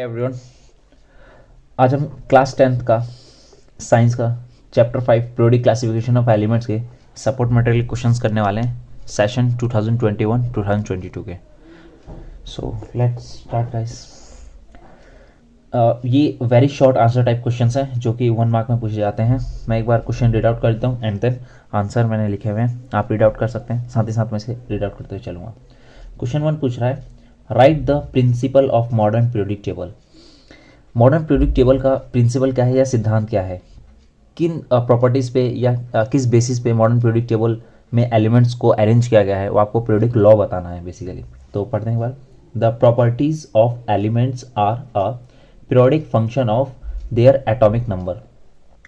Everyone, आज हम class 10th का साइंस का chapter 5 periodic classification of elements के सपोर्ट मटेरियल क्वेश्चंस करने वाले हैं सेशन 2021-2022 के। So let's start guys. ये very short answer type questions हैं जो कि 1 मार्क में पूछे जाते हैं। मैं एक बार क्वेश्चन रीड आउट कर देता हूँ एंड देन आंसर मैंने लिखे हुए हैं, आप रीड आउट कर सकते हैं, साथ ही साथ मैं इसे रीड आउट करते हुए चलूँगा। क्वेश्चन 1 पूछ रहा है, right the principle of modern periodic table. Modern periodic table का प्रिंसिपल क्या है या सिद्धांत क्या है, किन प्रॉपर्टीज़ पे या किस बेसिस पे मॉडर्न पीरियोडिक टेबल में एलिमेंट्स को अरेंज किया गया है, वो आपको पीरियोडिक लॉ बताना है बेसिकली। तो पढ़ते हैं एक बार। The properties of elements are a periodic function of their atomic number.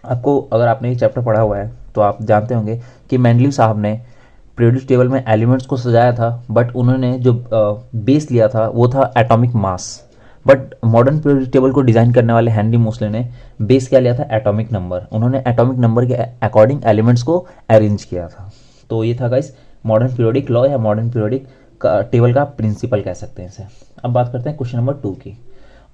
आपको अगर आपने ये चैप्टर पढ़ा हुआ है तो आप जानते होंगे कि मेंडलीव साहब ने पीरियोडिक टेबल में एलिमेंट्स को सजाया था, बट उन्होंने जो बेस लिया था वो था atomic mass. But modern periodic table को डिज़ाइन करने वाले हेनरी मोसले ने बेस क्या लिया था, एटॉमिक नंबर। उन्होंने एटॉमिक नंबर के अकॉर्डिंग एलिमेंट्स को अरेंज किया था। तो ये था गाइस मॉडर्न पीरियोडिक लॉ या मॉडर्न पीरियोडिक टेबल का प्रिंसिपल कह सकते हैं इसे। अब बात करते हैं क्वेश्चन नंबर 2 की।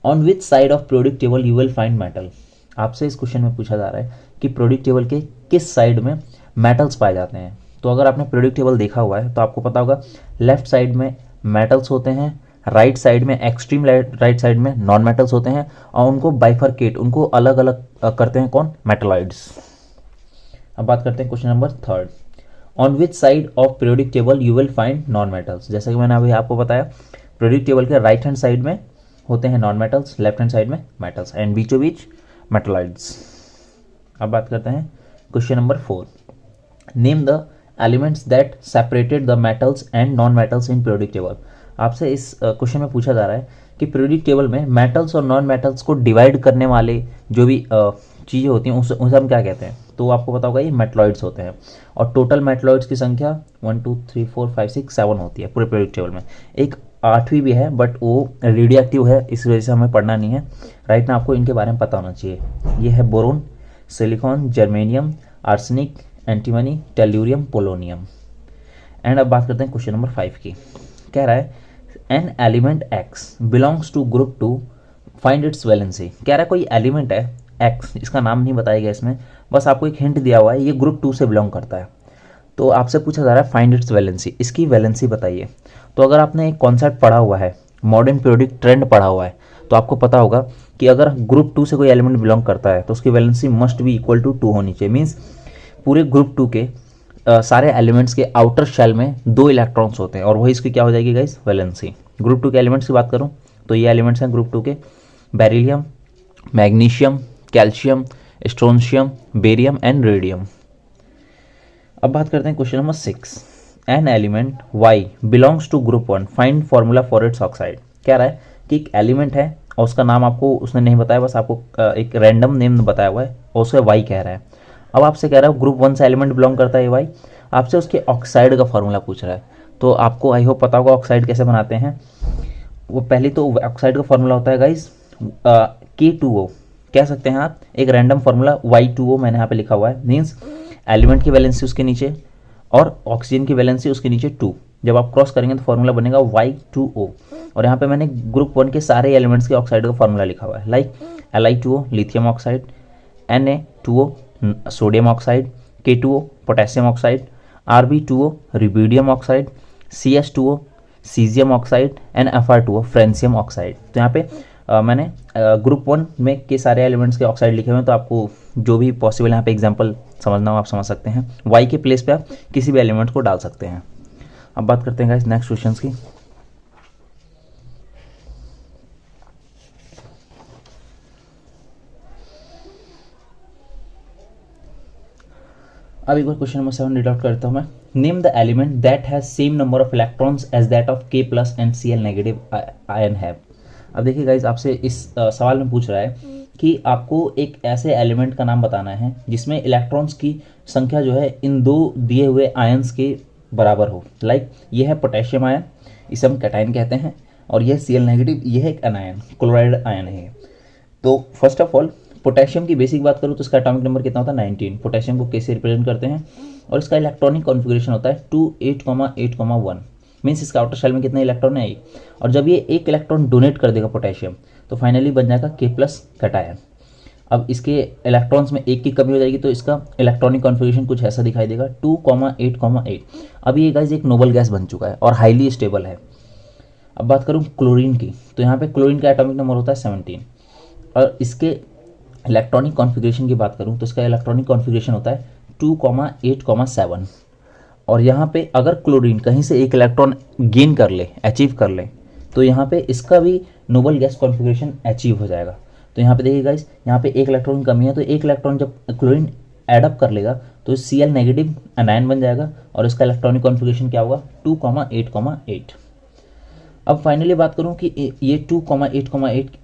On which side of periodic table you will find metal. आपसे इस क्वेश्चन में पूछा जा रहा है कि पीरियोडिक टेबल के किस साइड में मेटल्स पाए जाते हैं। तो अगर आपने पीरियोडिक टेबल देखा हुआ है तो आपको पता होगा लेफ्ट साइड में मेटल्स होते हैं, राइट साइड में एक्सट्रीम राइट साइड में नॉन मेटल्स होते हैं, और उनको बाइफरकेट, उनको अलग अलग करते हैं कौन, मेटलॉइड्स। अब बात करते हैं question number 3। On which side of periodic table you will find non metals. जैसा कि मैंने अभी आपको बताया, पीरियोडिक टेबल के राइट हैंड साइड में होते हैं non metals, left hand side में मेटल्स, एंड बीचों बीच मेटलॉइड्स। अब बात करते हैं question number 4। Name the elements that separated the metals and non metals in periodic table. आपसे इस क्वेश्चन में पूछा जा रहा है कि पीरियोडिक टेबल में मेटल्स और नॉन मेटल्स को डिवाइड करने वाले जो भी चीज़ें होती हैं उसे हम क्या कहते हैं। तो आपको पता होगा ये मेटलॉइड्स होते हैं, और टोटल मेटलॉइड्स की संख्या 1 2 3 4 5 6 7 होती है पूरे पीरियोडिक टेबल में। एक 8वीं भी है बट वो रेडियो एक्टिव है, इस वजह से हमें पढ़ना नहीं है राइट ना। आपको इनके बारे में पता होना चाहिए। ये है boron, silicon, germanium, arsenic, antimony, tellurium, polonium. And अब बात करते हैं क्वेश्चन नंबर 5 की। कह रहा है an element X belongs to group 2, find its valency. कह रहा है कोई एलिमेंट है एक्स, इसका नाम नहीं बताया गया इसमें, बस आपको एक हिंट दिया हुआ है ये ग्रुप 2 से बिलोंग करता है। तो आपसे पूछा जा रहा है फाइंड इट्स वैलेंसी, इसकी वैलेंसी बताइए। तो अगर आपने एक कॉन्सेप्ट पढ़ा हुआ है, मॉडर्न पीरियोडिक ट्रेंड पढ़ा हुआ है, तो आपको पता होगा कि अगर ग्रुप 2 से कोई एलिमेंट बिलोंग करता है तो उसकी valency must be equal to 2 होनी चाहिए। मीन्स पूरे ग्रुप 2 के सारे एलिमेंट्स के आउटर शेल में 2 इलेक्ट्रॉन्स होते हैं, और वही इसकी क्या हो जाएगी गाइस, वैलेंसी। ग्रुप 2 के एलिमेंट्स की बात करूं तो ये एलिमेंट्स हैं ग्रुप 2 के, beryllium, magnesium, calcium, strontium, barium and radium. अब बात करते हैं question number 6। An element Y belongs to group 1, find formula for its oxide. कह रहा है कि एक एलिमेंट है और उसका नाम आपको उसने नहीं बताया, बस आपको एक रैंडम नेम बताया हुआ है और उसे वाई कह रहा है। अब आपसे कह रहा है ग्रुप 1 से एलिमेंट बिलोंग करता है वाई, आपसे उसके ऑक्साइड का फॉर्मूला पूछ रहा है। तो आपको आई होप पता होगा ऑक्साइड कैसे बनाते हैं। वो पहले तो ऑक्साइड का फॉर्मूला होता है गाइस K2O, कह सकते हैं आप एक रैंडम फॉर्मूला Y2O मैंने यहाँ पे लिखा हुआ है। मीन्स एलिमेंट की वैलेंसी उसके नीचे और ऑक्सीजन की वैलेंसी उसके नीचे 2, जब आप क्रॉस करेंगे तो फॉर्मूला बनेगा Y2O। और यहाँ पे मैंने ग्रुप 1 के सारे एलिमेंट्स के ऑक्साइड का फॉर्मूला लिखा हुआ है, like Li2O lithium oxide, Na2O sodium oxide, K2O potassium oxide, Rb2O rubidium oxide, CS2O caesium oxide and Fr2O francium oxide. तो यहाँ पे मैंने ग्रुप 1 में के सारे एलिमेंट्स के ऑक्साइड लिखे हुए हैं, तो आपको जो भी पॉसिबल यहाँ पे एग्जांपल समझना हो आप समझ सकते हैं। वाई के प्लेस पे आप किसी भी एलिमेंट को डाल सकते हैं। अब बात करते हैं गाइस नेक्स्ट क्वेश्चन की। अब एक बार क्वेश्चन नंबर 7 रीड आउट करता हूँ मैं। Name the element that has same number of electrons as that of K plus and Cl negative ion have. अब देखिए गाइज आपसे इस सवाल में पूछ रहा है कि आपको एक ऐसे एलिमेंट का नाम बताना है जिसमें इलेक्ट्रॉन्स की संख्या जो है इन 2 दिए हुए आयन्स के बराबर हो। लाइक ये है पोटेशियम आयन, इसे हम कैटायन कहते हैं, और यह Cl नेगेटिव, ये है एक अनायन, क्लोराइड आयन है। तो फर्स्ट ऑफ ऑल पोटेशियम की बेसिक बात करूँ तो इसका एटॉमिक नंबर कितना होता है, 19। पोटेशियम को K से रिप्रेजेंट करते हैं और इसका इलेक्ट्रॉनिक कॉन्फ़िगरेशन होता है 2 8 8 1। मीन्स इसका आउटर शेल में कितने इलेक्ट्रॉन है, एक। और जब ये एक इलेक्ट्रॉन डोनेट कर देगा पोटेशियम, तो फाइनली बन जाएगा K+ कैटायन। अब इसके इलेक्ट्रॉन्स में एक की कमी हो जाएगी, तो इसका इलेक्ट्रॉनिक कॉन्फ़िगरेशन कुछ ऐसा दिखाई देगा 2,8,8। अब ये गाइस एक नोबल गैस बन चुका है और हाईली स्टेबल है। अब बात करूँ क्लोरीन की, तो यहाँ पे क्लोरीन का एटॉमिक नंबर होता है 17। और इसके इलेक्ट्रॉनिक कॉन्फ़िगरेशन की बात करूँ तो इसका इलेक्ट्रॉनिक कॉन्फ़िगरेशन होता है 2,8,7। और यहाँ पे अगर क्लोरीन कहीं से एक इलेक्ट्रॉन गेन कर ले, अचीव कर ले, तो यहाँ पे इसका भी नोबल गैस कॉन्फ़िगरेशन अचीव हो जाएगा। तो यहाँ पे देखिए गाइस, यहाँ पे एक इलेक्ट्रॉन कमी है, तो एक इलेक्ट्रॉन जब क्लोरीन एडअप कर लेगा तो Cl नेगेटिव एनायन बन जाएगा और इसका इलेक्ट्रॉनिक कॉन्फ़िगरेशन क्या होगा 2,8,8। अब फाइनली बात करूँ कि ये 2,8,8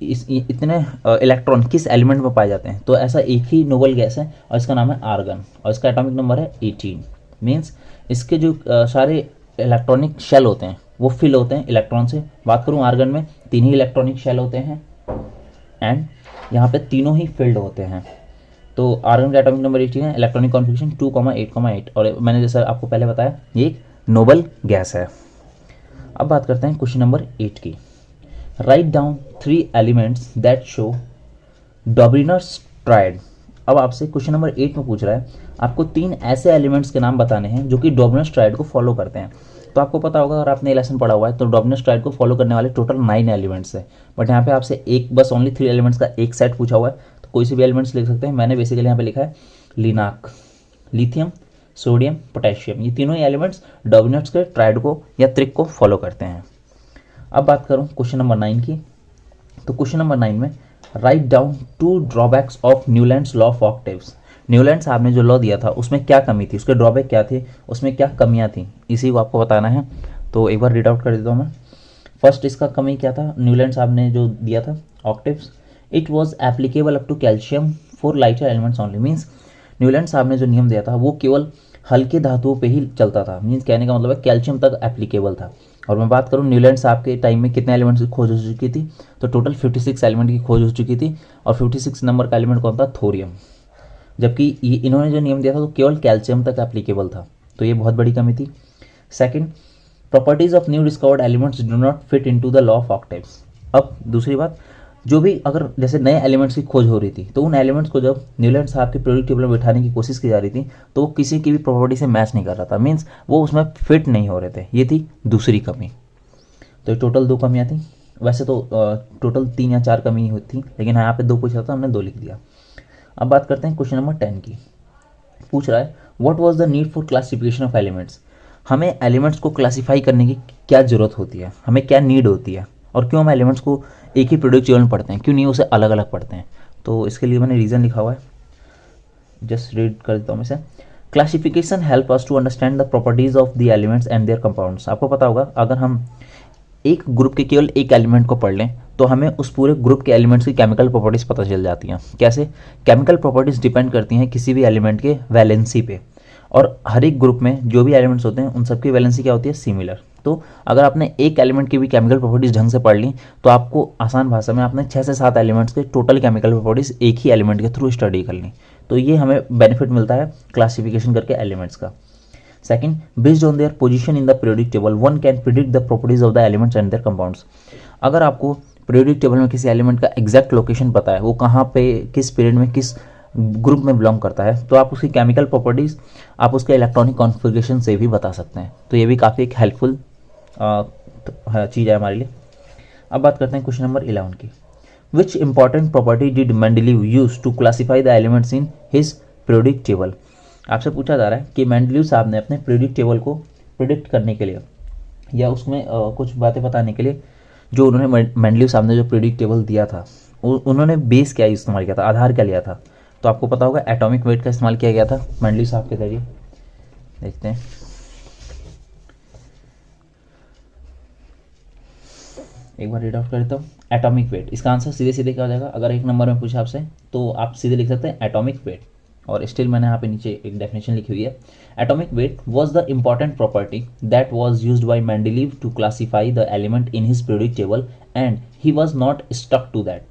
इतने इलेक्ट्रॉन किस एलिमेंट में पाए जाते हैं, तो ऐसा एक ही नोबल गैस है और इसका नाम है आर्गन और इसका एटॉमिक नंबर है 18। मीन्स इसके जो सारे इलेक्ट्रॉनिक शेल होते हैं वो फिल होते हैं इलेक्ट्रॉन से। बात करूँ आर्गन में 3 ही इलेक्ट्रॉनिक शेल होते हैं एंड यहाँ पे तीनों ही फिल्ड होते हैं। तो आर्गन का एटॉमिक नंबर 18 है, इलेक्ट्रॉनिक कॉन्फ़िगरेशन 2,8,8 और मैंने जैसा आपको पहले बताया ये एक नोबल गैस है। अब बात करते हैं क्वेश्चन नंबर 8 की। Write down 3 elements that show Dobereiner's triad. अब आपसे क्वेश्चन नंबर 8 में पूछ रहा है आपको 3 ऐसे एलिमेंट्स के नाम बताने हैं जो कि डॉबरिनर्स ट्रायड को फॉलो करते हैं। तो आपको पता होगा अगर आपने लेसन पढ़ा हुआ है तो डॉबरिनर्स ट्रायड को फॉलो करने वाले टोटल 9 एलिमेंट्स है, बट यहाँ पे आपसे एक बस ओनली 3 एलिमेंट्स का एक सेट पूछा हुआ है, तो कोई से भी एलिमेंट्स लिख सकते हैं। मैंने बेसिकली यहाँ पे लिखा है लिनाक, लिथियम, सोडियम, पोटेशियम, ये तीनों ही एलिमेंट्स डॉबरिनर्स के ट्रायड को या त्रिक को फॉलो करते हैं। अब बात करूँ क्वेश्चन नंबर 9 की, तो क्वेश्चन नंबर 9 में write down 2 drawbacks of Newlands law of octaves. Newland साहब ने जो लॉ दिया था उसमें क्या कमी थी, उसके ड्रॉबैक क्या थे, उसमें क्या कमियां थी, इसी को आपको बताना है। तो एक बार रीड आउट कर देता हूँ मैं। फर्स्ट इसका कमी क्या था, न्यूलैंड साहब ने जो दिया था octaves, it was applicable up to calcium for lighter elements only. Means Newland साहब ने जो नियम दिया था वो केवल हल्के धातुओं पे ही चलता था। मीन्स कहने का मतलब है कैल्शियम तक एप्लीकेबल था। और मैं बात करूँ न्यूलैंड साहब के टाइम में कितने एलिमेंट्स की खोज हो चुकी थी, तो टोटल 56 एलिमेंट की खोज हो चुकी थी और 56 नंबर का एलिमेंट कौन था, थोरियम। जबकि इन्होंने जो नियम दिया था तो केवल कैल्शियम तक एप्लीकेबल था, तो ये बहुत बड़ी कमी थी। Second, properties of new discovered elements do not fit into the law of octaves. अब दूसरी बात, जो भी अगर जैसे नए एलिमेंट्स की खोज हो रही थी तो उन एलिमेंट्स को जब न्यूलैंड साहब के पीरियोडिक टेबल में बिठाने की कोशिश की जा रही थी तो वो किसी की भी प्रॉपर्टी से मैच नहीं कर रहा था। मीन्स वो उसमें फिट नहीं हो रहे थे, ये थी दूसरी कमी। तो ये टोटल 2 कमियाँ थी। वैसे तो टोटल 3 या 4 कमी होती, लेकिन यहाँ पे 2 पूछा था, हमने 2 लिख दिया। अब बात करते हैं क्वेश्चन नंबर 10 की। पूछ रहा है what was the need for classification of elements. हमें एलिमेंट्स को क्लासीफाई करने की क्या ज़रूरत होती है, हमें क्या नीड होती है, और क्यों हम एलिमेंट्स को एक ही पीरियोडिक टेबल में पढ़ते हैं, क्यों नहीं उसे अलग अलग पढ़ते हैं। तो इसके लिए मैंने रीज़न लिखा हुआ है, जस्ट रीड कर देता हूँ मैं इसे। Classification help us to understand the properties of the elements and their compounds. आपको पता होगा अगर हम एक ग्रुप के केवल एक एलिमेंट को पढ़ लें तो हमें उस पूरे ग्रुप के एलिमेंट्स की केमिकल प्रॉपर्टीज़ पता चल जाती हैं। कैसे? केमिकल प्रॉपर्टीज़ डिपेंड करती हैं किसी भी एलिमेंट के वैलेंसी पे, और हर एक ग्रुप में जो भी एलिमेंट्स होते हैं उन सबकी वैलेंसी क्या होती है, सिमिलर। तो अगर आपने एक एलिमेंट की भी केमिकल प्रॉपर्टीज़ ढंग से पढ़ ली तो आपको आसान भाषा में आपने 6 से 7 एलिमेंट्स के टोटल केमिकल प्रॉपर्टीज़ एक ही एलिमेंट के थ्रू स्टडी कर ली। तो ये हमें बेनिफिट मिलता है क्लासिफिकेशन करके एलिमेंट्स का। Second, based on their position in the periodic table, one can predict the properties of the elements and their compounds. अगर आपको periodic table में किसी एलिमेंट का एग्जैक्ट लोकेशन पता है, वो कहाँ पे किस पीरियड में किस ग्रुप में बिलोंग करता है, तो आप उसकी केमिकल प्रॉपर्टीज़ आप उसके इलेक्ट्रॉनिक कॉन्फ़िगरेशन से भी बता सकते हैं। तो ये भी काफ़ी एक हेल्पफुल चीज़ है हमारे लिए। अब बात करते हैं क्वेश्चन नंबर 11 की। Which important property did Mendeleev use to classify the elements in his periodic table. आपसे पूछा जा रहा है कि मेंडलीव साहब ने अपने पीरियोडिक टेबल को प्रिडिक्ट करने के लिए या उसमें कुछ बातें बताने के लिए जो उन्होंने मेंडलीव साहब ने जो पीरियोडिक टेबल दिया था उन्होंने बेस क्या इस्तेमाल किया था, आधार क्या लिया था। तो आपको पता होगा एटॉमिक वेट का इस्तेमाल किया गया था मेंडलीव साहब के जरिए। देखते हैं, एक बार रीड आउट कर देता हूँ। एटॉमिक वेट, इसका आंसर सीधे सीधे क्या हो जाएगा, अगर एक नंबर में पूछा आपसे तो आप सीधे लिख सकते हैं एटॉमिक वेट। और स्टिल मैंने यहाँ पे नीचे एक डेफिनेशन लिखी हुई है। Atomic weight was the important property that was used by Mendeleev to classify the element in his periodic table and he was not stuck to that.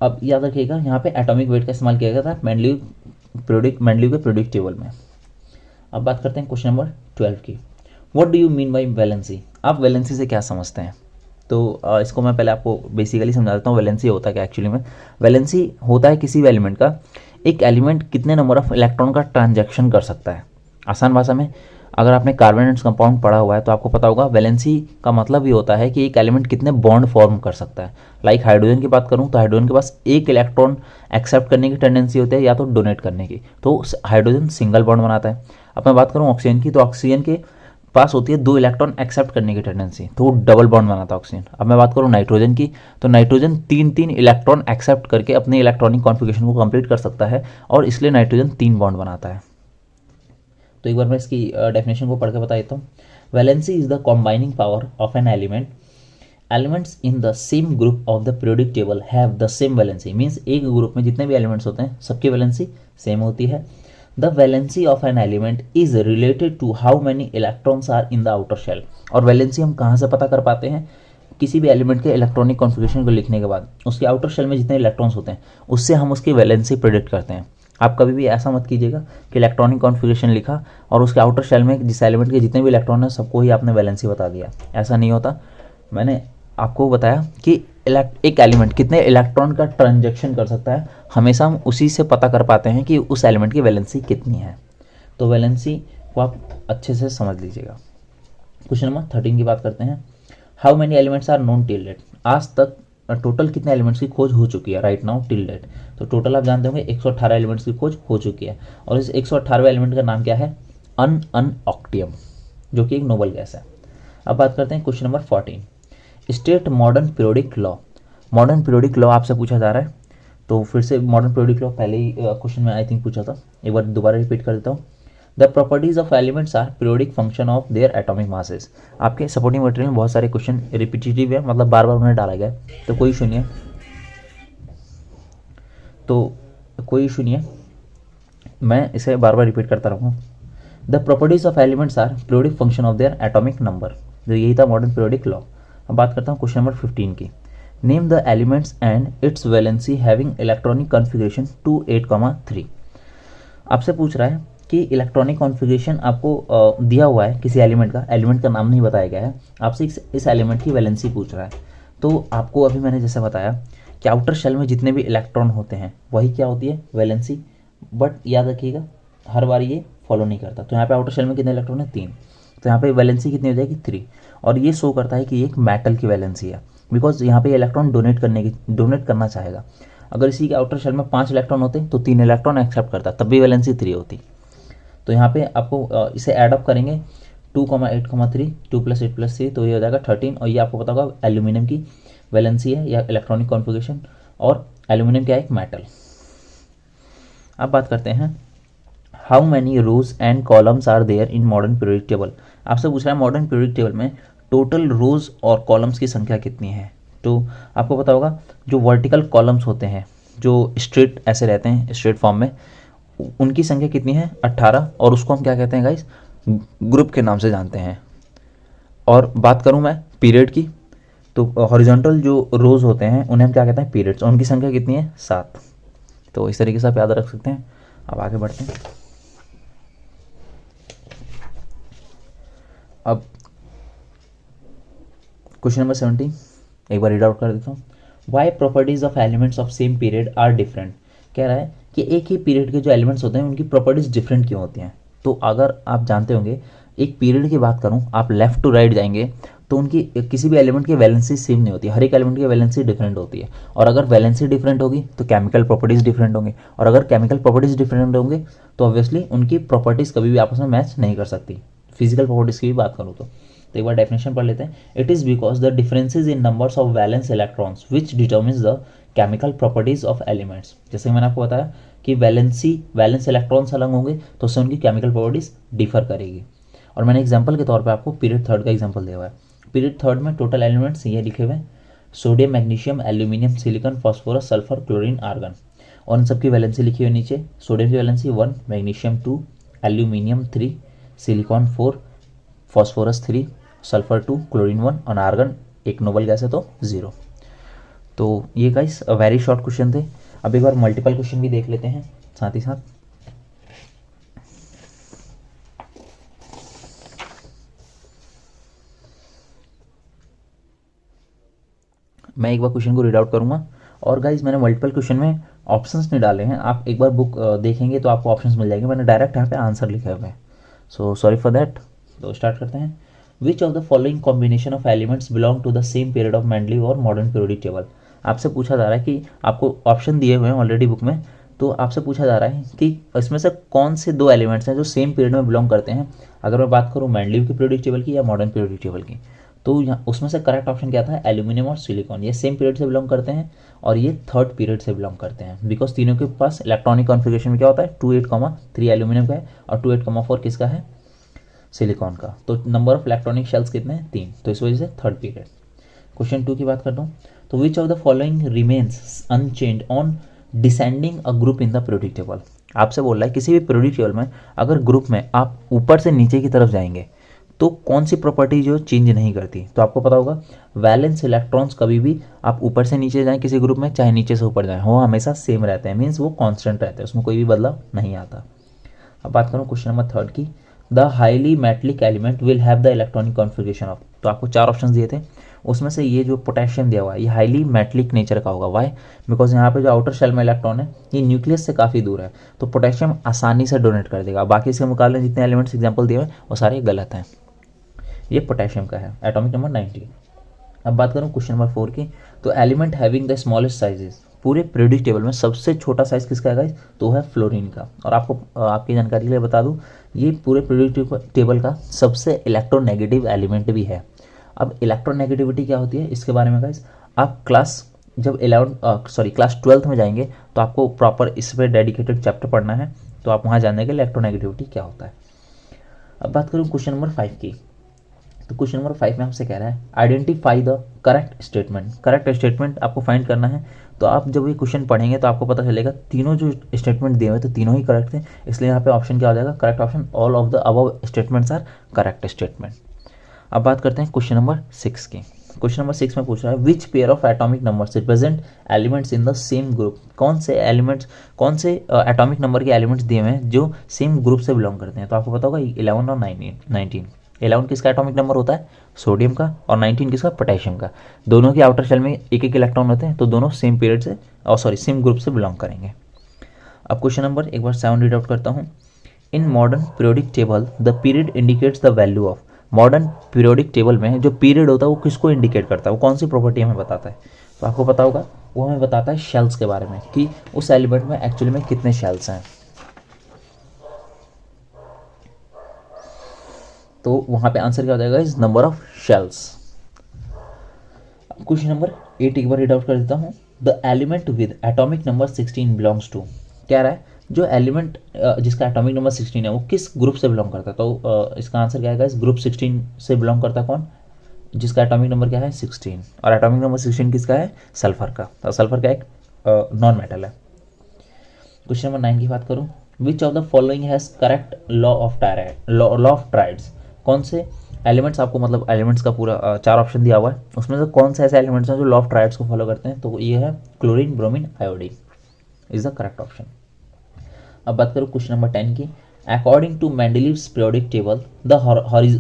अब याद रखिएगा यहाँ पे एटॉमिक वेट का इस्तेमाल किया गया था मेंडलीव के पीरियोडिक टेबल में। अब बात करते हैं क्वेश्चन नंबर 12 की। What do you mean by valency, आप वैलेंसी से क्या समझते हैं? तो इसको मैं पहले आपको बेसिकली समझा देता हूँ वैलेंसी होता है क्या एक्चुअली में। वैलेंसी होता है किसी भी एलिमेंट का, एक एलिमेंट कितने नंबर ऑफ इलेक्ट्रॉन का ट्रांजैक्शन कर सकता है। आसान भाषा में अगर आपने कार्बन एंड कंपाउंड पढ़ा हुआ है तो आपको पता होगा वैलेंसी का मतलब ये होता है कि एक एलिमेंट कितने बॉन्ड फॉर्म कर सकता है। लाइक हाइड्रोजन की बात करूँ तो हाइड्रोजन के पास एक इलेक्ट्रॉन एक्सेप्ट करने की टेंडेंसी होती है या तो डोनेट करने की, तो हाइड्रोजन सिंगल बॉन्ड बनाता है। अब मैं बात करूँ ऑक्सीजन की, तो ऑक्सीजन के पास होती है 2 इलेक्ट्रॉन एक्सेप्ट करने की टेंडेंसी, तो वो डबल बॉन्ड बनाता है ऑक्सीजन। अब मैं बात करूँ नाइट्रोजन की, तो नाइट्रोजन 3 इलेक्ट्रॉन एक्सेप्ट करके अपने इलेक्ट्रॉनिक कॉन्फ़िगरेशन को कंप्लीट कर सकता है और इसलिए नाइट्रोजन 3 बॉन्ड बनाता है। तो एक बार मैं इसकी डेफिनेशन को पढ़ के बता देता हूँ। Valency is the combining power of an element, elements in the same group of the periodic table have the same valency, means एक ग्रुप में जितने भी एलिमेंट्स होते हैं सबकी वैलेंसी सेम होती है। The valency of an element is related to how many electrons are in the outer shell. और वैलेंसी हम कहाँ से पता कर पाते हैं? किसी भी एलिमेंट के इलेक्ट्रॉनिक कॉन्फ़िगरेशन को लिखने के बाद उसके आउटर शेल में जितने इलेक्ट्रॉन्स होते हैं उससे हम उसकी वैलेंसी प्रेडिक्ट करते हैं। आप कभी भी ऐसा मत कीजिएगा कि इलेक्ट्रॉनिक कॉन्फ़िगरेशन लिखा और उसके आउटर शेल में जिस एलिमेंट के जितने भी इलेक्ट्रॉन हैं सबको ही आपने वैलेंसी बता दिया, ऐसा नहीं होता। मैंने आपको बताया कि एक एलिमेंट कितने इलेक्ट्रॉन का ट्रांजैक्शन कर सकता है, हमेशा हम उसी से पता कर पाते हैं कि उस एलिमेंट की वैलेंसी कितनी है। तो वैलेंसी को आप अच्छे से समझ लीजिएगा। क्वेश्चन नंबर 13 की बात करते हैं। How many elements are known till date, आज तक टोटल कितने एलिमेंट्स की खोज हो चुकी है राइट नाउ टिल डेट। तो टोटल आप जानते होंगे 118 एलिमेंट्स की खोज हो चुकी है और इस 118वें एलिमेंट का नाम क्या है? अनऑक्टियम, जो कि एक नोबल गैस है। अब बात करते हैं question number 14, state modern periodic law. Modern periodic law आपसे पूछा जा रहा है, तो फिर से मॉडर्न पीरियोडिक लॉ पहले ही क्वेश्चन में आई थिंक पूछा था, एक बार दोबारा रिपीट कर देता हूँ। The properties of elements are periodic function of their atomic masses. आपके सपोर्टिंग मटेरियल में बहुत सारे क्वेश्चन रिपीटेटिव है, मतलब बार बार उन्हें डाला गया है, तो कोई सुनिए, मैं इसे बार बार रिपीट करता रहूँगा। The properties of elements are periodic function of their atomic number, जो यही था मॉडर्न पीरियोडिक लॉ। अब बात करता हूँ क्वेश्चन नंबर 15 की। Name the elements and it's valency having electronic configuration 2, 8, 3। आपसे पूछ रहा है कि इलेक्ट्रॉनिक कॉन्फ़िगरेशन आपको दिया हुआ है किसी एलिमेंट का नाम नहीं बताया गया है, आपसे इस एलिमेंट की वैलेंसी पूछ रहा है। तो आपको अभी मैंने जैसे बताया कि आउटर शेल में जितने भी इलेक्ट्रॉन होते हैं वही क्या होती है? वैलेंसी। बट याद रखिएगा हर बार ये फॉलो नहीं करता। तो यहाँ पे आउटर शेल में कितने इलेक्ट्रॉन है? 3, तो यहाँ पे वैलेंसी कितनी हो जाएगी? 3। और ये शो करता है कि एक मेटल की वैलेंसी है, बिकॉज यहाँ पे इलेक्ट्रॉन डोनेट करना चाहेगा। अगर इसी के आउटर शेल में 5 इलेक्ट्रॉन होते तो 3 इलेक्ट्रॉन एक्सेप्ट करता, तब भी वैलेंसी 3 होती। तो यहाँ पे आपको इसे एडअप करेंगे 2, 8, 3, 2 + 8 + 3, तो ये हो जाएगा 13। और ये आपको पता होगा एल्यूमिनियम की वैलेंसी है या इलेक्ट्रॉनिक कॉन्फ़िगरेशन, और एल्यूमिनियम क्या है? एक मेटल। अब बात करते हैं how many rows and columns are there in modern periodic table. आपसे पूछ रहा है मॉडर्न पीरियोडिक टेबल में टोटल रोज और कॉलम्स की संख्या कितनी है। तो आपको पता होगा जो वर्टिकल कॉलम्स होते हैं जो स्ट्रेट ऐसे रहते हैं स्ट्रेट फॉर्म में, उनकी संख्या कितनी है? 18। और उसको हम क्या कहते हैं गाइस? ग्रुप के नाम से जानते हैं। और बात करूं मैं पीरियड की, तो हॉरिजॉन्टल जो रोज होते हैं उन्हें हम क्या कहते हैं? पीरियड्स। और उनकी संख्या कितनी है? 7। तो इस तरीके से आप याद रख सकते हैं। अब आगे बढ़ते हैं। अब क्वेश्चन नंबर 17 एक बार रीड आउट कर देता हूँ। Why properties of elements of same period are different. कह रहा है कि एक ही पीरियड के जो एलिमेंट्स होते हैं उनकी प्रॉपर्टीज डिफरेंट क्यों होती हैं। तो अगर आप जानते होंगे, एक पीरियड की बात करूं, आप लेफ्ट टू राइट जाएंगे तो उनकी किसी भी एलिमेंट की वैलेंसी सेम नहीं होती, हर एक एलिमेंट की वैलेंसी डिफरेंट होती है। और अगर वैलेंसी डिफरेंट होगी तो केमिकल प्रॉपर्टीज डिफरेंट होंगे, और अगर केमिकल प्रॉपर्टीज डिफरेंट होंगे तो ऑब्वियसली उनकी प्रॉपर्टीज कभी भी आपस में मैच नहीं कर सकती। फिजिकल प्रॉपर्टीज की भी बात करूँ तो एक बार डेफिनेशन पढ़ लेते हैं। It is because the differences in numbers of valence electrons which determines the chemical properties of elements. जैसे मैंने आपको बताया कि वैलेंस इलेक्ट्रॉन्स अलग होंगे तो उससे उनकी केमिकल प्रॉपर्टीज डिफर करेगी। और मैंने एग्जांपल के तौर पे आपको पीरियड थर्ड का एग्जांपल दिया हुआ है। पीरियड थर्ड में टोटल एलिमेंट्स ये लिखे हुए हैं, sodium, magnesium, aluminium, silicon, phosphorus, sulphur, chlorine, argon. और इन सबकी वैलेंसी लिखी हुई नीचे। सोडियम की valency 1, magnesium 2, aluminium 3, silicon 4, phosphorus 3, sulphur 2, chlorine 1 और आर्गन एक नोबल गैस है तो 0। तो ये गाइस वेरी शॉर्ट क्वेश्चन थे। अब एक बार मल्टीपल क्वेश्चन भी देख लेते हैं साथ ही साथ। मैं एक बार क्वेश्चन को रीड आउट करूँगा। और गाइज मैंने मल्टीपल क्वेश्चन में ऑप्शंस नहीं डाले हैं, आप एक बार बुक देखेंगे तो आपको ऑप्शंस मिल जाएंगे, मैंने डायरेक्ट यहाँ पे आंसर लिखे हुए हैं, सो सॉरी फॉर दैट। तो स्टार्ट करते हैं। Which of the following combination of elements belong to the same period of Mendeleev और मॉडर्न पीरियोडिक टेबल। आपसे पूछा जा रहा है कि आपको ऑप्शन दिए हुए हैं ऑलरेडी बुक में, तो आपसे पूछा जा रहा है कि इसमें से कौन से दो एलिमेंट्स हैं जो सेम पीरियड में बिलोंग करते हैं। अगर मैं बात करूँ मेंडलीव के पीरियोडिक टेबल की या मॉडर्न पीरियोडिक टेबल की, तो यहाँ उसमें से करेक्ट ऑप्शन क्या था, एल्यूमिनियम और सिलिकॉन। ये सेम पीरियड से बिलोंग करते हैं और ये थर्ड पीरियड से बिलोंग करते हैं, बिकॉज तीनों के पास इलेक्ट्रॉनिक कॉन्फ़िगरेशन में क्या होता है 28,3 एल्यूमिनियम का है और 28,4 किसका है, सिलिकॉन का। तो नंबर ऑफ इलेक्ट्रॉनिक शेल्स कितने हैं, 3, तो इस वजह से थर्ड पीरियड। क्वेश्चन 2 की बात करता हूँ। तो which of the following remains unchanged on descending a group in the periodic table. आपसे बोल रहा है किसी भी पीरियोडिक टेबल में अगर ग्रुप में आप ऊपर से नीचे की तरफ जाएंगे तो कौन सी प्रॉपर्टी जो चेंज नहीं करती। तो आपको पता होगा वैलेंस इलेक्ट्रॉन्स कभी भी आप ऊपर से नीचे जाएं किसी ग्रुप में, चाहे नीचे से ऊपर जाएं, वो हमेशा सेम रहते हैं, मीन्स वो कांस्टेंट रहते हैं, उसमें कोई भी बदलाव नहीं आता। अब बात करूँ क्वेश्चन नंबर 3 की। The highly metallic element will have the electronic configuration of. तो आपको 4 ऑप्शन दिए थे, उसमें से ये जो पोटेशियम दिया हुआ है ये हाईली मेटलिक नेचर का होगा। वाई, बिकॉज यहाँ पे जो आउटर शेल में इलेक्ट्रॉन है ये न्यूक्लियस से काफ़ी दूर है, तो पोटेशियम आसानी से डोनेट कर देगा। बाकी इसके मुकाबले जितने एलिमेंट्स एग्जाम्पल दिए हुए वो सारे गलत हैं। ये पोटेशियम का है, एटॉमिक नंबर 90। अब बात करूँ क्वेश्चन नंबर 4 की। तो element having the smallest sizes, पूरे पीरियोडिक टेबल में सबसे छोटा साइज किसका है गाइस, तो है फ्लोरीन का। और आपको आपकी जानकारी के लिए बता दूं ये पूरे पीरियोडिक टेबल का सबसे इलेक्ट्रोनेगेटिव एलिमेंट भी है। अब इलेक्ट्रोनेगेटिविटी क्या होती है इसके बारे में गाइस आप जब क्लास 12th में जाएंगे तो आपको प्रॉपर इस पर डेडिकेटेड चैप्टर पढ़ना है, तो आप वहाँ जानेंगे इलेक्ट्रोनेगेटिविटी क्या होता है। अब बात करूँ क्वेश्चन नंबर 5 की। तो क्वेश्चन नंबर 5 में आपसे कह रहा है identify the correct statement. Correct statement आपको फाइंड करना है। तो आप जब ये क्वेश्चन पढ़ेंगे तो आपको पता चलेगा तीनों जो स्टेटमेंट दिए हुए तो तीनों ही करेक्ट थे, इसलिए यहाँ पे ऑप्शन क्या हो जाएगा, correct option, all of the above statements are correct statement. अब बात करते हैं क्वेश्चन नंबर 6 की। क्वेश्चन नंबर 6 में पूछ रहा है which pair of atomic numbers represent elements in the same group. कौन से एटॉमिक नंबर के एलिमेंट्स दिए हुए हैं जो सेम ग्रुप से बिलोंग करते हैं। तो आपको पता होगा 11 और 19। 11 किसका एटॉमिक नंबर होता है, सोडियम का, और 19 किसका, पोटेशियम का। दोनों के आउटर शेल में एक एक इलेक्ट्रॉन होते हैं, तो दोनों सेम पीरियड से सेम ग्रुप से बिलोंग करेंगे। अब क्वेश्चन नंबर एक बार 7 रीड आउट करता हूँ। इन modern periodic table the period indicates the value of. Modern periodic table में जो पीरियड होता है वो किसको इंडिकेट करता है, वो कौन सी प्रॉपर्टी हमें बताता है। तो आपको पता होगा वो हमें बताता है शेल्स के बारे में, कि उस एलिमेंट में एक्चुअली में कितने शेल्स हैं। तो वहां पे आंसर क्या हो जाएगा, is number of shells. Question number 8 एक बार रीड आउट कर देता हूँ। The element with atomic number 16 belongs to. क्या रहा है, जो एलिमेंट जिसका एटॉमिक नंबर 16 है वो किस ग्रुप से बिलोंग करता है। तो इसका आंसर क्या है, इस ग्रुप 16 से बिलोंग करता है कौन, जिसका एटॉमिक नंबर क्या है 16, और एटॉमिक नंबर 16 किसका है, सल्फर का। तो सल्फर का एक नॉन मेटल है। क्वेश्चन नंबर 9 की बात करूँ। विच of the following has correct law of triads. कौन से एलिमेंट्स, आपको मतलब एलिमेंट्स का पूरा 4 ऑप्शन दिया हुआ है, उसमें से कौन से ऐसे एलिमेंट्स हैं जो लॉ ऑफ ट्राइड्स को फॉलो करते हैं। तो ये है chlorine, bromine, iodine is the correct option. अब बात करूँ क्वेश्चन नंबर 10 की। According to Mendeleev's periodic table the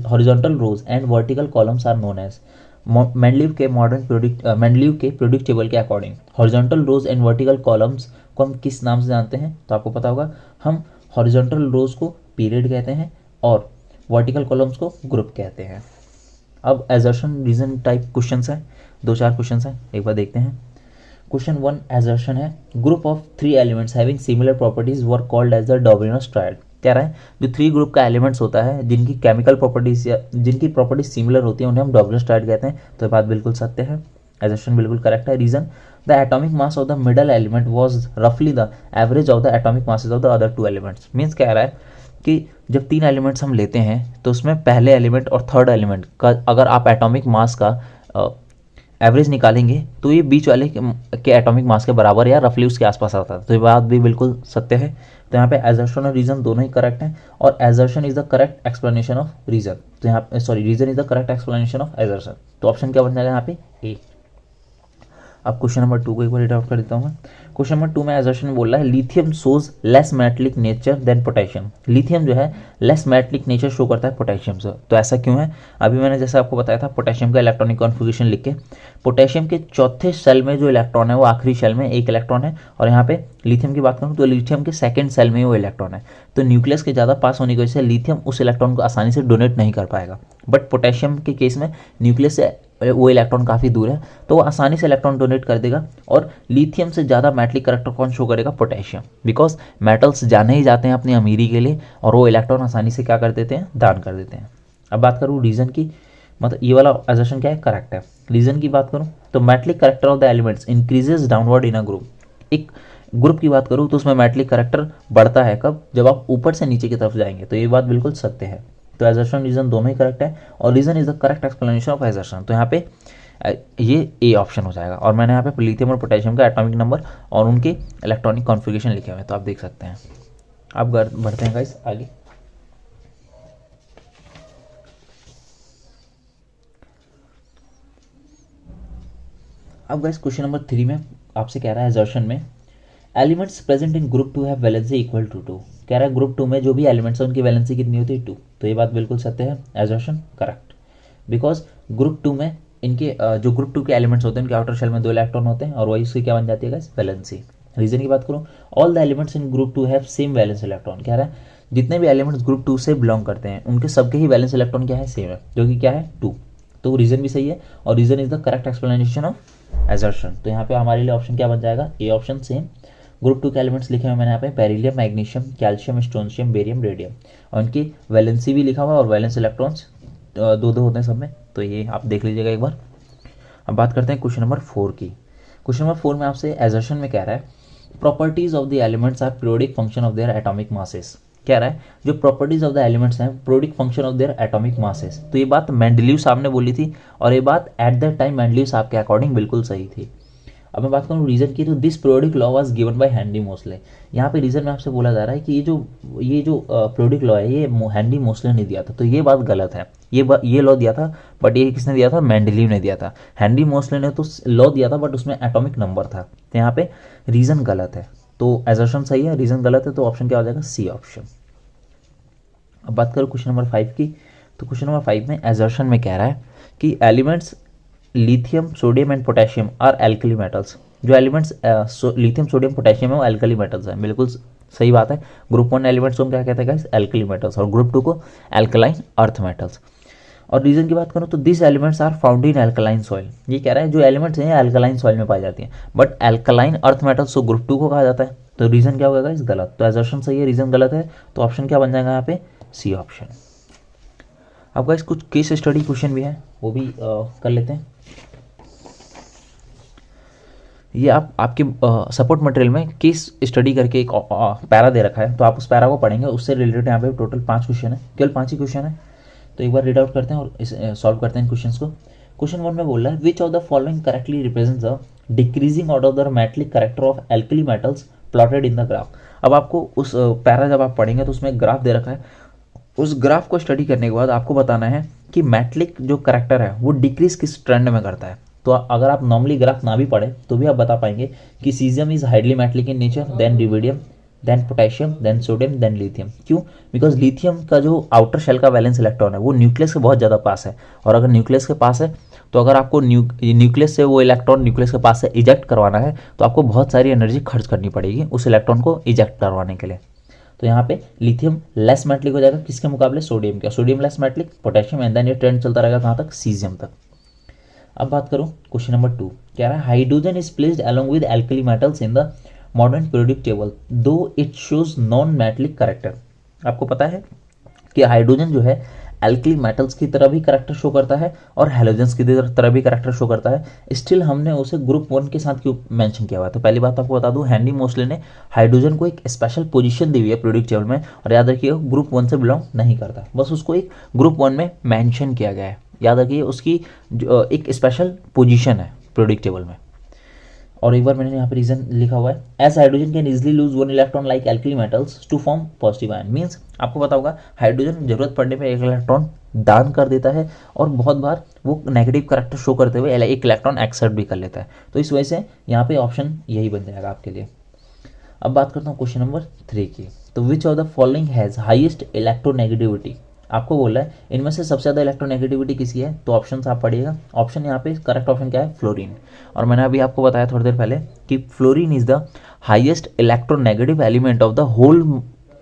horizontal rows and vertical columns are known as. Mendeleev के पीरियोडिक टेबल के according horizontal rows and vertical columns को हम किस नाम से जानते हैं। तो आपको पता होगा हम हॉरिजॉन्टल रोज को पीरियड कहते हैं और वर्टिकल कॉलम्स को ग्रुप कहते हैं। अब एजर्शन रीजन टाइप क्वेश्चंस हैं, 2-4 क्वेश्चंस हैं, एक बार देखते हैं। क्वेश्चन 1 एजर्शन है, group of 3 elements having similar properties were called as the Dobereiner's triad. कह रहा है जो 3 ग्रुप का एलिमेंट्स होता है जिनकी केमिकल प्रॉपर्टीज या जिनकी प्रॉपर्टीज सिमिलर होती है उन्हें हम डॉमिनस ट्रायड कहते हैं। तो ये बात बिल्कुल सत्य है, एजर्शन बिल्कुल करेक्ट है। Reason, the atomic mass of the middle element was रफली the average of the atomic masses of the other 2 elements. Means कह रहा है कि जब 3 एलिमेंट्स हम लेते हैं तो उसमें पहले एलिमेंट और थर्ड एलिमेंट का अगर आप एटॉमिक मास का एवरेज निकालेंगे तो ये बीच वाले के एटॉमिक मास के बराबर या रफली उसके आसपास आता है। तो ये बात भी बिल्कुल सत्य है। तो यहाँ पे एजर्शन और रीजन दोनों ही करेक्ट हैं, और assertion is the correct explanation of reason. तो यहाँ reason is the correct explanation of assertion. तो ऑप्शन क्या बन जाएगा यहाँ पे, ए। अब क्वेश्चन नंबर 2 को एक बार रीड आउट कर देता हूँ मैं। क्वेश्चन नंबर 2 में एजर्शन में बोल रहा है lithium shows less metallic nature than potassium. Lithium जो है लेस मेटलिक नेचर शो करता है पोटेशियम से। तो ऐसा क्यों है? अभी मैंने जैसे आपको बताया था पोटेशियम का इलेक्ट्रॉनिक कॉन्फ़िगरेशन लिख के, पोटेशियम के चौथे सेल में जो इलेक्ट्रॉन है वो आखिरी सेल में एक इलेक्ट्रॉन है, और यहाँ पे लिथियम की बात करूँ तो लिथियम के सेकंड सेल में वो इलेक्ट्रॉन है। तो न्यूक्लियस के ज़्यादा पास होने की वजह से लिथियम उस इलेक्ट्रॉन को आसानी से डोनेट नहीं कर पाएगा। बट पोटेशियम के केस में न्यूक्लियस से वो इलेक्ट्रॉन काफ़ी दूर है, तो वो आसानी से इलेक्ट्रॉन डोनेट कर देगा। और लिथियम से ज़्यादा मेटलिक करैक्टर कौन शो करेगा? पोटेशियम, बिकॉज मेटल्स जाने ही जाते हैं अपनी अमीरी के लिए, और वो इलेक्ट्रॉन आसानी से क्या कर देते हैं? दान कर देते हैं। अब बात करूँ रीज़न की, मतलब ये वाला एजर्शन क्या है? करेक्ट है। रीज़न की बात करूँ तो metallic character of the elements increases downward in a group. एक ग्रुप की बात करूँ तो उसमें मेटलिक करैक्टर बढ़ता है कब? जब आप ऊपर से नीचे की तरफ जाएंगे। तो ये बात बिल्कुल सत्य है। तो एजर्शन रीजन दोनों ही करेक्ट है, और reason is the correct explanation of assertion. तो यहाँ पे ये ए ऑप्शन हो जाएगा। और मैंने यहाँ पे लिथियम और पोटेशियम का एटॉमिक नंबर और उनके इलेक्ट्रॉनिक कॉन्फ़िगरेशन लिखे हुए हैं, तो आप देख सकते हैं। अब बढ़ते हैं गाइस आगे। अब गाइस क्वेश्चन नंबर 3 में आपसे कह रहा है एजर्शन में elements present in group 2 have valency equal to 2। कह रहा है ग्रुप 2 में जो भी एलिमेंट्स हैं उनकी वैलेंसी कितनी होती है? 2। तो ये बात बिल्कुल सत्य है, एजर्शन करेक्ट। बिकॉज ग्रुप 2 में इनके जो ग्रुप 2 के एलिमेंट्स होते हैं उनके आउटर शेल में 2 इलेक्ट्रॉन होते हैं, और वही उसकी क्या बन जाती है गाइस? वैलेंसी। रीजन की बात करूँ, all the elements in group 2 have same valence electron. कह रहा है जितने भी एलिमेंट्स ग्रुप 2 से बिलोंग करते हैं उनके सबके ही वैलेंस इलेक्ट्रॉन क्या है? सेम है, जो कि क्या है? 2। तो रीजन भी सही है, और reason is the correct explanation of assertion. तो यहाँ पे हमारे लिए ऑप्शन क्या बन जाएगा? A option same. ग्रुप 2 के एलिमेंट्स लिखे हुए मैंने यहाँ पे beryllium, magnesium, calcium, strontium, barium, radium, और उनकी वैलेंसी भी लिखा हुआ है, और वैलेंस इलेक्ट्रॉन्स 2-2 होते हैं सब में। तो ये आप देख लीजिएगा एक बार। अब बात करते हैं क्वेश्चन नंबर 4 की। क्वेश्चन नंबर 4 में आपसे एजर्शन में कह रहा है properties of the elements are periodic function of their atomic masses. कह रहा है जो प्रॉपर्टीज ऑफ द एलिमेंट्स हैं periodic function of their atomic masses. तो ये बात मेंडलीव साहब ने बोली थी, और ये बात एट द टाइम मेंडलीव साहब के अकॉर्डिंग बिल्कुल सही थी। अब मैं बात करूँ रीजन की, तो this periodic law was given by Henry Moseley. यहाँ पे रीजन में आपसे बोला जा रहा है कि ये जो पीरियोडिक लॉ है ये हेनरी मोसले ने दिया था। तो ये बात गलत है। ये लॉ दिया था, बट ये किसने दिया था? मेंडलीव ने दिया था। हेनरी मोसले ने तो लॉ दिया था, बट उसमें एटॉमिक नंबर था। तो यहाँ पे रीजन गलत है, तो एजर्शन सही है, रीजन गलत है, तो ऑप्शन क्या हो जाएगा? C option. अब बात करूँ क्वेश्चन नंबर 5 की, तो क्वेश्चन नंबर 5 में एजर्शन में कह रहा है कि elements lithium, sodium and potassium are alkali metals. जो एलिमेंट्स लिथियम, सोडियम, पोटेशियम है वो एल्कली मेटल्स हैं। बिल्कुल सही बात है। ग्रुप 1 एलिमेंट्स को क्या कहते हैं गाइस? एल्कली मेटल्स, और ग्रुप 2 को एल्कलाइन अर्थ मेटल्स। और रीजन की बात करूँ तो this elements are found in alkaline soil. ये कह रहा है जो एलिमेंट्स हैं एल्कलाइन सॉइल में पाई जाती हैं, बट एल्कलाइन अर्थ मेटल्स को ग्रुप 2 को कहा जाता है। तो रीजन क्या होगा गाइस? गलत। तो एजर्शन सही है, रीजन गलत है, तो ऑप्शन क्या बन जाएगा यहाँ पे? C option. अब गाइस कुछ केस स्टडी क्वेश्चन भी है, वो भी कर लेते हैं। ये आपके सपोर्ट मटेरियल में केस स्टडी करके एक पैरा दे रखा है, तो आप उस पैरा को पढ़ेंगे, उससे रिलेटेड यहाँ पे टोटल 5 क्वेश्चन है, केवल 5 ही क्वेश्चन है। तो एक बार रीड आउट करते हैं और सॉल्व करते हैं क्वेश्चन को। क्वेश्चन 1 में बोल रहा है विच of the following correctly represents the decreasing order of the metallic character of alkali metals plotted in the graph. अब आपको उस पैरा जब आप पढ़ेंगे तो उसमें ग्राफ दे रखा है, उस ग्राफ को स्टडी करने के बाद आपको बताना है कि मेटलिक जो करेक्टर है वो डिक्रीज किस ट्रेंड में करता है। तो अगर आप नॉर्मली ग्राफ ना भी पढ़े तो भी आप बता पाएंगे कि caesium is highly metallic in nature, then rubidium, then potassium, then sodium, then lithium. क्यों? बिकॉज लिथियम का जो आउटर शेल का वैलेंस इलेक्ट्रॉन है वो न्यूक्लियस के बहुत ज़्यादा पास है, और अगर न्यूक्लियस के पास है तो अगर आपको न्यूक्लियस से वो इलेक्ट्रॉन न्यूक्लियस के पास से इजेक्ट करवाना है तो आपको बहुत सारी एनर्जी खर्च करनी पड़ेगी उस इलेक्ट्रॉन को इजेक्ट करवाने के लिए। तो यहाँ पे लिथियम लेस मेटलिक हो जाएगा किसके मुकाबले? सोडियम के। Sodium less metallic, potassium, and then ये ट्रेंड चलता रहेगा कहाँ तक? सीजियम तक। अब बात करूँ क्वेश्चन नंबर 2, कह रहा है hydrogen is placed along with alkali metals in the modern periodic table though it shows non metallic character. आपको पता है कि हाइड्रोजन जो है एल्कली मेटल्स की तरह भी करेक्टर शो करता है और हेलोजेंस की तरह भी करेक्टर शो करता है, स्टिल हमने उसे ग्रुप 1 के साथ क्यों मेंशन किया हुआ है? तो पहली बात आपको बता दूं, हेनरी मोसले ने हाइड्रोजन को एक स्पेशल पोजीशन दी हुई है पीरियोडिक टेबल में, और याद रखिए ग्रुप 1 से बिलोंग नहीं करता, बस उसको एक ग्रुप 1 में मेंशन किया गया है। याद रखिए उसकी एक स्पेशल पोजीशन है पीरियोडिक टेबल में। और एक बार मैंने यहाँ पे रीजन लिखा हुआ है, as hydrogen can easily lose one electron like alkali metals to form positive ion. Means आपको पता होगा हाइड्रोजन जरूरत पड़ने पे एक इलेक्ट्रॉन दान कर देता है और बहुत बार वो नेगेटिव करैक्टर शो करते हुए एक इलेक्ट्रॉन एक्सेप्ट भी कर लेता है। तो इस वजह से यहाँ पे ऑप्शन यही बन जाएगा आपके लिए। अब बात करता हूँ क्वेश्चन नंबर 3 की। तो which of the following has highest electronegativity, आपको बोला है इनमें से सबसे ज़्यादा इलेक्ट्रोनेगेटिविटी किसकी है, तो ऑप्शन आप पढ़िएगा। ऑप्शन यहाँ पे करेक्ट ऑप्शन क्या है, फ्लोरीन। और मैंने अभी आपको बताया थोड़ी देर पहले कि fluorine is the highest electronegative element of the whole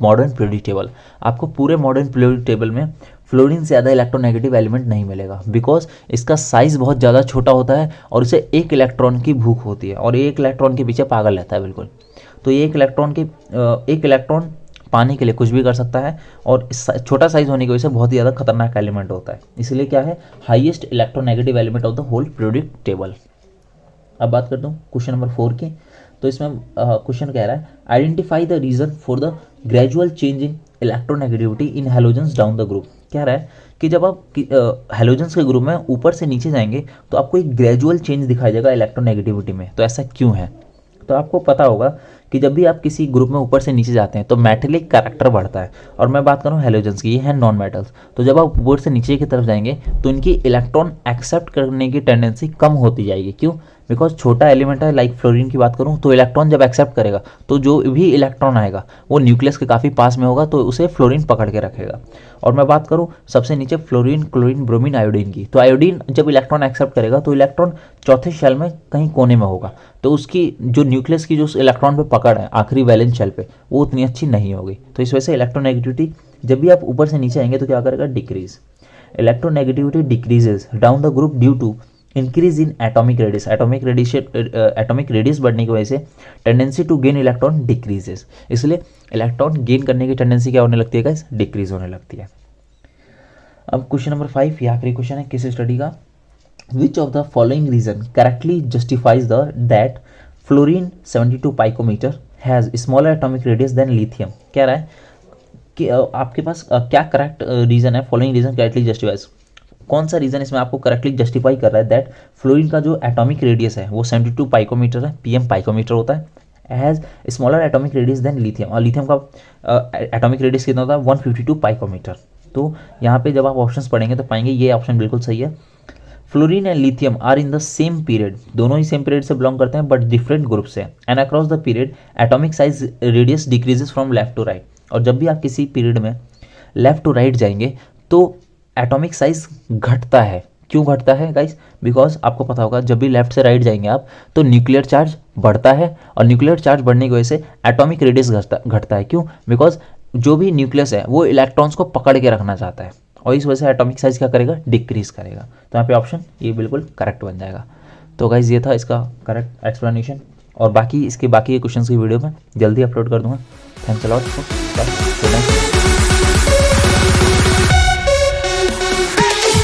modern periodic table. आपको पूरे मॉडर्न पीरियोडिक टेबल में फ्लोरीन से ज़्यादा इलेक्ट्रोनेगेटिव एलिमेंट नहीं मिलेगा, बिकॉज इसका साइज़ बहुत ज़्यादा छोटा होता है और इसे एक इलेक्ट्रॉन की भूख होती है और एक इलेक्ट्रॉन के पीछे पागल रहता है बिल्कुल। तो ये एक इलेक्ट्रॉन पाने के लिए कुछ भी कर सकता है और छोटा साइज होने की वजह से बहुत ही ज़्यादा खतरनाक एलिमेंट होता है, इसलिए क्या है highest electronegative element of the whole periodic table. अब बात करता हूँ क्वेश्चन नंबर 4 की। तो इसमें क्वेश्चन कह रहा है identify the reason for the gradual change in electronegativity in halogens down the group. कह रहा है कि जब आप हैलोजेंस के ग्रुप में ऊपर से नीचे जाएंगे तो आपको एक ग्रेजुअल चेंज दिखाई देगा इलेक्ट्रोनेगेटिविटी में। तो ऐसा क्यों है, तो आपको पता होगा कि जब भी आप किसी ग्रुप में ऊपर से नीचे जाते हैं तो मेटेलिक कैरेक्टर बढ़ता है। और मैं बात करूँ हैलोजेंस की, ये है नॉन मेटल्स। तो जब आप ऊपर से नीचे की तरफ जाएंगे तो इनकी इलेक्ट्रॉन एक्सेप्ट करने की टेंडेंसी कम होती जाएगी। क्यों, बिकॉज छोटा एलिमेंट है। लाइक फ्लोरीन की बात करूँ तो इलेक्ट्रॉन जब एक्सेप्ट करेगा तो जो भी इलेक्ट्रॉन आएगा वो न्यूक्लियस के काफ़ी पास में होगा, तो उसे फ्लोरीन पकड़ के रखेगा। और मैं बात करूँ सबसे नीचे फ्लोरीन, क्लोरीन, ब्रोमीन, आयोडीन की, तो आयोडीन जब इलेक्ट्रॉन एक्सेप्ट करेगा तो इलेक्ट्रॉन चौथे शेल में कहीं कोने में होगा, तो उसकी जो न्यूक्लियस की जो इलेक्ट्रॉन पे पकड़ है आखिरी वैलेंस शेल पे वो उतनी अच्छी नहीं होगी। तो इस वजह से इलेक्ट्रोनेगेटिविटी जब भी आप ऊपर से नीचे आएंगे तो क्या करेगा, decrease. Electronegativity decreases down the group due to increase in atomic radius. Atomic radius बढ़ने की वजह से tendency to gain electron decreases, इसलिए इलेक्ट्रॉन गेन करने की टेंडेंसी क्या होने लगती है गाइस, डिक्रीज होने लगती है। अब क्वेश्चन नंबर 5, ये आखिरी क्वेश्चन है किस स्टडी का। Which of the following reason correctly justifies the that fluorine 72 picometer has smaller atomic radius than lithium. कह रहा है कि आपके पास क्या करेक्ट रीजन है, फॉलोइंग रीजन करेक्टली जस्टिफाइज, कौन सा रीजन इसमें आपको करेक्टली जस्टिफाई कर रहा है दैट फ्लोरीन का जो एटॉमिक रेडियस है वो 72 पाइकोमीटर है, पीएम पाइकोमीटर होता है, has smaller atomic radius than lithium. और लिथियम का एटॉमिक रेडियस कितना होता है, 152 पाइकोमीटर। तो यहाँ पे जब आप ऑप्शंस पढ़ेंगे तो पाएंगे ये ऑप्शन बिल्कुल सही है। Fluorine and lithium are in the same period, दोनों ही सेम पीरियड से बिलोंग करते हैं बट डिफरेंट ग्रुप से, and across the period atomic size radius decreases from left to right. और जब भी आप किसी पीरियड में लेफ्ट टू राइट जाएंगे तो एटॉमिक साइज घटता है। क्यों घटता है गाइस, बिकॉज आपको पता होगा जब भी लेफ्ट से राइट जाएंगे आप तो न्यूक्लियर चार्ज बढ़ता है और न्यूक्लियर चार्ज बढ़ने की वजह से एटॉमिक रेडियस घटता है। क्यों, बिकॉज जो भी न्यूक्लियस है वो इलेक्ट्रॉन्स को पकड़ के रखना चाहता है और इस वजह से एटॉमिक साइज क्या करेगा, डिक्रीज करेगा। तो यहाँ पे ऑप्शन ये बिल्कुल करेक्ट बन जाएगा। तो गाइस ये था इसका करेक्ट एक्सप्लेनेशन और बाकी के क्वेश्चन की वीडियो में जल्दी अपलोड कर दूंगा। Thanks a lot.